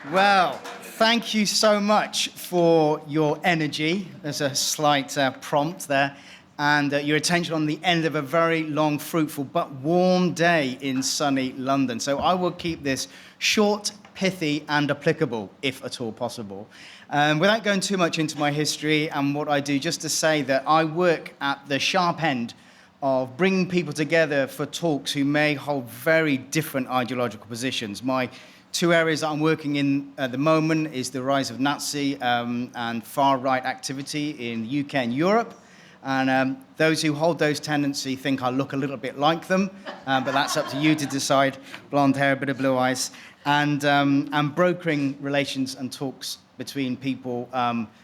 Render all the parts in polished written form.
Well, thank you so much for your energy. There's a slight prompt there. And your attention on the end of a very long, fruitful, but warm day in sunny London. So I will keep this short, pithy, and applicable, if at all possible. Without going too much into my history and what I do, just to say that I work at the sharp end of bringing people together for talks who may hold very different ideological positions. My two areas that I'm working in at the moment is the rise of Nazi and far-right activity in the UK and Europe. And those who hold those tendencies think I look a little bit like them, but that's up to you to decide. Blonde hair, a bit of blue eyes. And brokering relations and talks between people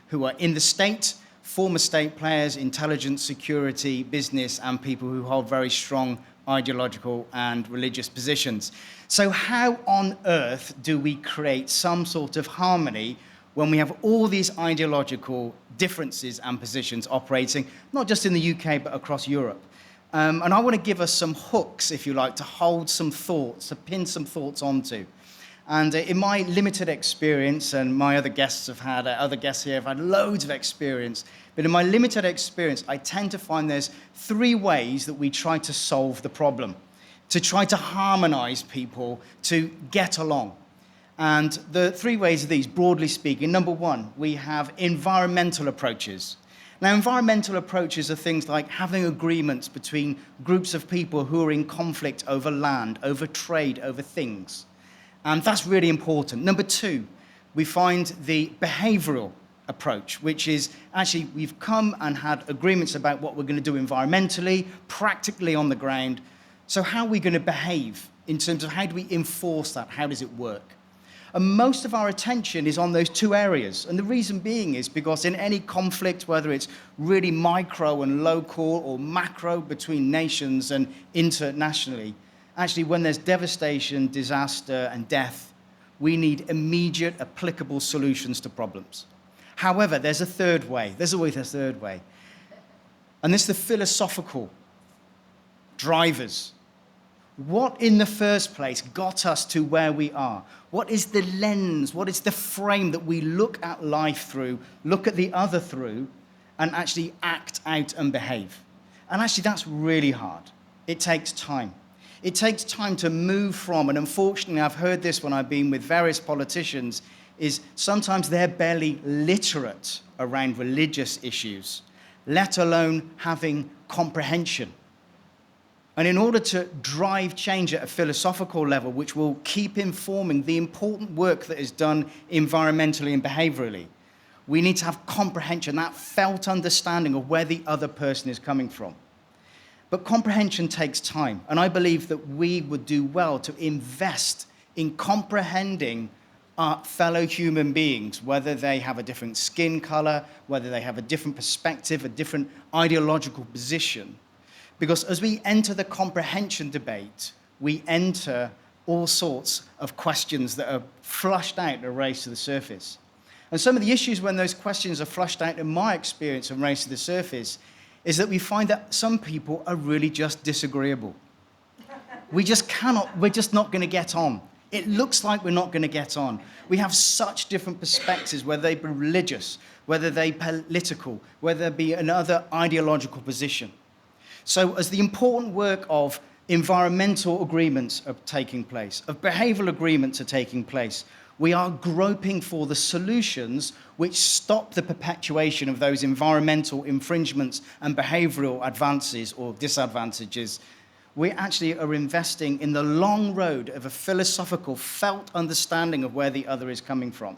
who are in the state, former state players, intelligence, security, business, and people who hold very strong ideological and religious positions. So how on earth do we create some sort of harmony when we have all these ideological differences and positions operating, not just in the UK, but across Europe? And I want to give us some hooks, if you like, to hold some thoughts, to pin some thoughts onto. And in my limited experience, and my other guests have had, other guests here have had loads of experience, but in my limited experience, I tend to find there's three ways that we try to solve the problem, to try to harmonize people, to get along. And the three ways are these, broadly speaking. Number one, we have environmental approaches. Now, environmental approaches are things like having agreements between groups of people who are in conflict over land, over trade, over things. And that's really important. Number two, we find the behavioral approach, which is actually we've come and had agreements about what we're going to do environmentally, practically on the ground. So how are we going to behave in terms of how do we enforce that? How does it work? And most of our attention is on those two areas. And the reason being is because in any conflict, whether it's really micro and local or macro between nations and internationally, actually when there's devastation, disaster, and death, we need immediate, applicable solutions to problems. However, there's a third way. There's always a third way. And this is the philosophical drivers. What in the first place got us to where we are? What is the lens? What is the frame that we look at life through, look at the other through, and actually act out and behave? And actually, that's really hard. It takes time. It takes time to move from, and unfortunately, I've heard this when I've been with various politicians, is sometimes they're barely literate around religious issues, let alone having comprehension. And in order to drive change at a philosophical level, which will keep informing the important work that is done environmentally and behaviorally, we need to have comprehension, that felt understanding of where the other person is coming from. But comprehension takes time, and I believe that we would do well to invest in comprehending our fellow human beings, whether they have a different skin color, whether they have a different perspective, a different ideological position. Because as we enter the comprehension debate, we enter all sorts of questions that are flushed out and raised to the surface. And some of the issues when those questions are flushed out, in my experience, and raised to the surface, is that we find that some people are really just disagreeable. We're just not going to get on. It looks like we're not going to get on. We have such different perspectives, whether they be religious, whether they be political, whether they be another ideological position. So as the important work of environmental agreements are taking place, of behavioral agreements are taking place, we are groping for the solutions which stop the perpetuation of those environmental infringements and behavioral advances or disadvantages. We actually are investing in the long road of a philosophical, felt understanding of where the other is coming from.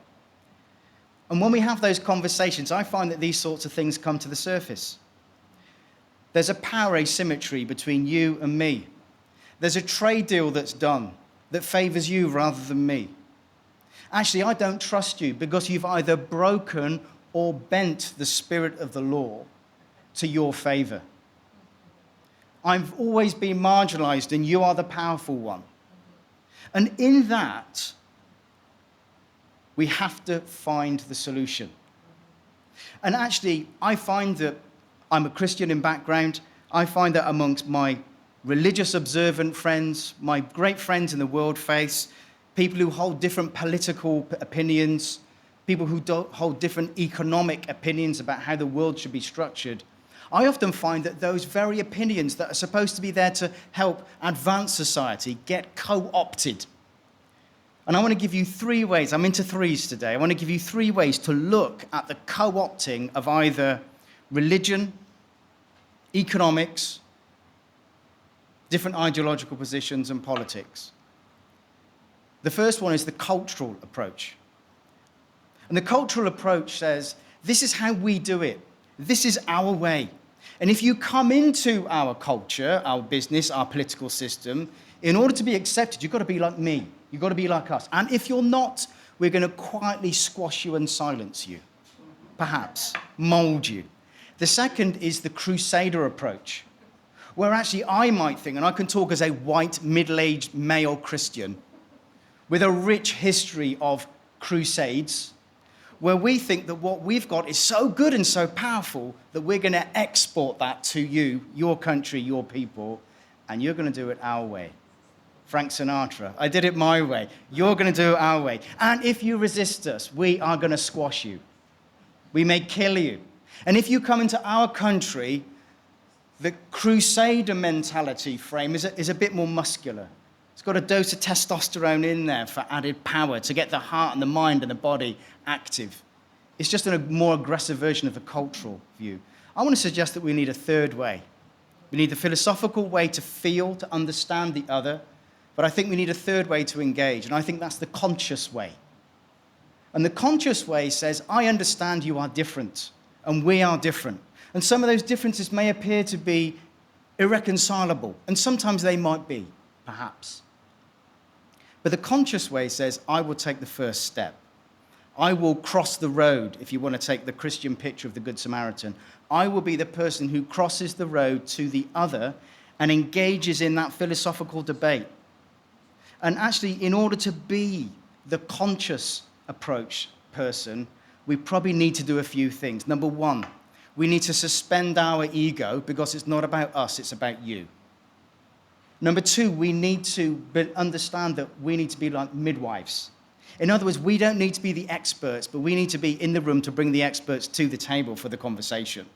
And when we have those conversations, I find that these sorts of things come to the surface. There's a power asymmetry between you and me. There's a trade deal that's done that favors you rather than me. Actually, I don't trust you because you've either broken or bent the spirit of the law to your favor. I've always been marginalized and you are the powerful one. And in that, we have to find the solution. And actually, I find that I'm a Christian in background. I find that amongst my religious observant friends, my great friends in the world faith, people who hold different political opinions, people who hold different economic opinions about how the world should be structured. I often find that those very opinions that are supposed to be there to help advance society get co-opted. And I want to give you 3 ways, I'm into threes today, I want to give you 3 ways to look at the co-opting of either religion, economics, different ideological positions, and politics. The first one is the cultural approach. And the cultural approach says, this is how we do it. This is our way. And if you come into our culture, our business, our political system, in order to be accepted, you've got to be like me. You've got to be like us. And if you're not, we're going to quietly squash you and silence you. Perhaps mold you. The second is the crusader approach, where actually I might think, and I can talk as a white, middle-aged male Christian, with a rich history of crusades, where we think that what we've got is so good and so powerful that we're going to export that to you, your country, your people, and you're going to do it our way. Frank Sinatra, I did it my way. You're going to do it our way. And if you resist us, we are going to squash you. We may kill you. And if you come into our country, the crusader mentality frame is a bit more muscular. It's got a dose of testosterone in there for added power, to get the heart and the mind and the body active. It's just a more aggressive version of the cultural view. I want to suggest that we need a third way. We need the philosophical way to feel, to understand the other, but I think we need a third way to engage, and I think that's the conscious way. And the conscious way says, I understand you are different, and we are different. And some of those differences may appear to be irreconcilable, and sometimes they might be, perhaps. But the conscious way says, I will take the first step. I will cross the road, if you want to take the Christian picture of the Good Samaritan. I will be the person who crosses the road to the other and engages in that philosophical debate. And actually, in order to be the conscious approach person, we probably need to do a few things. Number one, we need to suspend our ego because it's not about us, it's about you. Number two, we need to understand that we need to be like midwives. In other words, we don't need to be the experts, but we need to be in the room to bring the experts to the table for the conversation.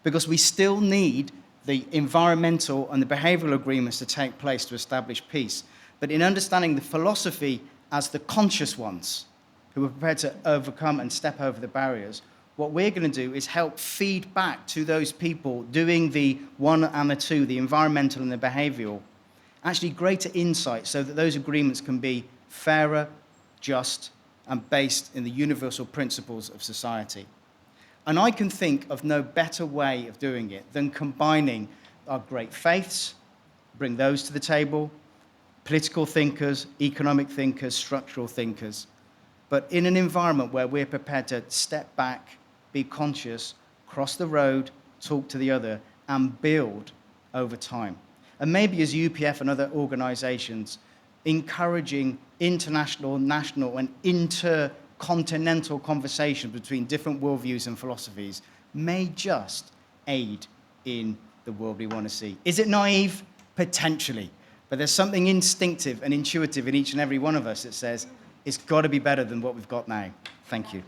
Because we still need the environmental and the behavioral agreements to take place to establish peace. But in understanding the philosophy as the conscious ones who are prepared to overcome and step over the barriers, what we're going to do is help feed back to those people doing the 1 and the 2, the environmental and the behavioral, actually greater insight so that those agreements can be fairer, just, and based in the universal principles of society. And I can think of no better way of doing it than combining our great faiths, bring those to the table, political thinkers, economic thinkers, structural thinkers, but in an environment where we're prepared to step back, be conscious, cross the road, talk to the other, and build over time. And maybe as UPF and other organizations, encouraging international, national, and intercontinental conversations between different worldviews and philosophies may just aid in the world we want to see. Is it naive? Potentially. But there's something instinctive and intuitive in each and every one of us that says, it's got to be better than what we've got now. Thank you.